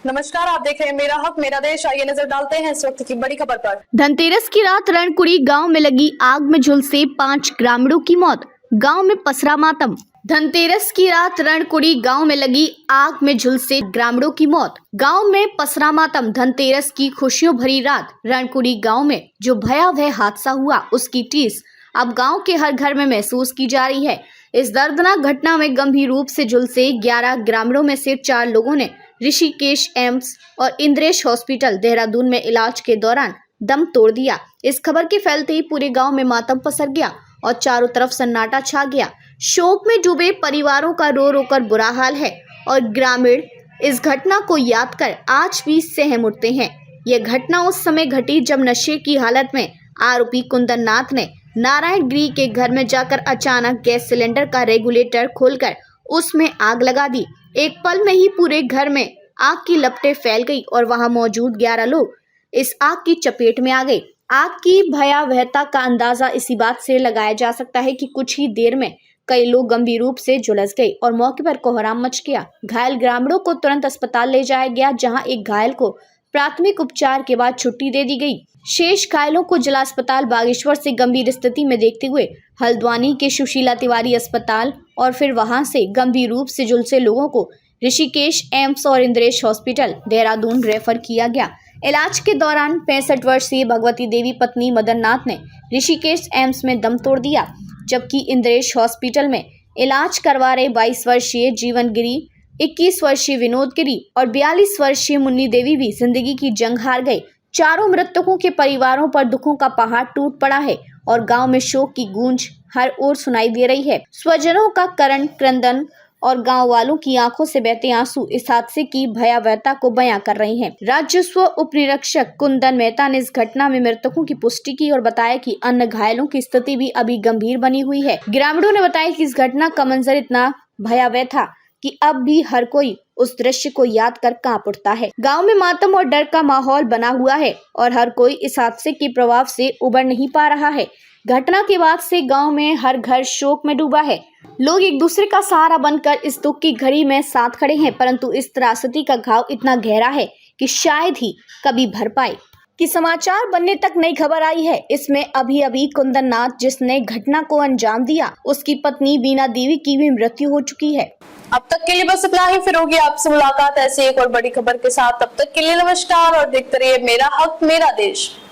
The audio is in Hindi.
नमस्कार, आप देख रहे हैं मेरा हक मेरा देश। आइए नजर डालते हैं इस वक्त की बड़ी खबर पर। धनतेरस की रात रणकुड़ी गांव में लगी आग में झुलसे 5 ग्रामीणों की मौत, गांव में पसरा मातम। धनतेरस की रात रणकुड़ी गांव में लगी आग में झुलसे ग्रामीणों की मौत, गांव में पसरा मातम। धनतेरस की खुशियों भरी रात रणकुड़ी गांव में जो भयावह हादसा हुआ उसकी टीस अब गांव के हर घर में महसूस की जा रही है। इस दर्दनाक घटना में गंभीर रूप से झुलसे 11 ग्रामीणों में से 4 लोगों ने ऋषिकेश एम्स और इंद्रेश हॉस्पिटल देहरादून में इलाज के दौरान दम तोड़ दिया। इस खबर के फैलते ही पूरे गांव में मातम पसर गया और चारों तरफ सन्नाटा छा गया। शोक में डूबे परिवारों का रो रो कर बुरा हाल है और ग्रामीण इस घटना को याद कर आज भी सहम उठते हैं। यह घटना उस समय घटी जब नशे की हालत में आरोपी कुंदन नाथ ने नारायण गिरी के घर में जाकर अचानक गैस सिलेंडर का रेगुलेटर खोलकर उसमें आग लगा दी। एक पल में ही पूरे घर में आग की लपटें फैल गई और वहां मौजूद 11 लोग इस आग की चपेट में आ गए। आग की भयावहता का अंदाजा इसी बात से लगाया जा सकता है कि कुछ ही देर में कई लोग गंभीर रूप से झुलस गए और मौके पर कोहराम मच गया। घायल ग्रामीणों को तुरंत अस्पताल ले जाया गया, जहां एक घायल को प्राथमिक उपचार के बाद छुट्टी दे दी गई। शेष घायलों को जिला अस्पताल बागेश्वर से गंभीर स्थिति में देखते हुए हल्द्वानी के सुशीला तिवारी अस्पताल और फिर वहां से गंभीर रूप से झुलसे लोगों को ऋषिकेश एम्स और इंद्रेश हॉस्पिटल देहरादून रेफर किया गया। इलाज के दौरान 65 वर्षीय भगवती देवी पत्नी मदन नाथ ने ऋषिकेश एम्स में दम तोड़ दिया, जबकि इंद्रेश हॉस्पिटल में इलाज करवा रहे 22 वर्षीय जीवन गिरी, 21 वर्षीय विनोद गिरी और 42 वर्षीय मुन्नी देवी भी जिंदगी की जंग हार गए। चारों मृतकों के परिवारों पर दुखों का पहाड़ टूट पड़ा है और गांव में शोक की गूंज हर ओर सुनाई दे रही है। स्वजनों का करण क्रंदन और गांव वालों की आंखों से बहते आंसू इस हादसे की भयावहता को बयां कर रहे हैं। राजस्व उप निरीक्षक कुंदन मेहता ने इस घटना में मृतकों की पुष्टि की और बताया कि अन्य घायलों की स्थिति भी अभी गंभीर बनी हुई है। ग्रामीणों ने बताया कि इस घटना का मंजर इतना भयावह था कि अब भी हर कोई उस दृश्य को याद कर कांप उठता है। गांव में मातम और डर का माहौल बना हुआ है और हर कोई इस हादसे के प्रभाव से उबर नहीं पा रहा है। घटना के बाद से गांव में हर घर शोक में डूबा है। लोग एक दूसरे का सहारा बनकर इस दुख की घड़ी में साथ खड़े हैं, परंतु इस त्रासदी का घाव इतना गहरा है कि शायद ही कभी भर पाए। कि समाचार बनने तक नई खबर आई है। इसमें अभी कुंदन नाथ जिसने घटना को अंजाम दिया, उसकी पत्नी बीना देवी की भी मृत्यु हो चुकी है। अब तक के लिए बस इतना ही। फिर होगी आपसे मुलाकात ऐसी एक और बड़ी खबर के साथ। तब तक के लिए नमस्कार और देखते रहिए मेरा हक मेरा देश।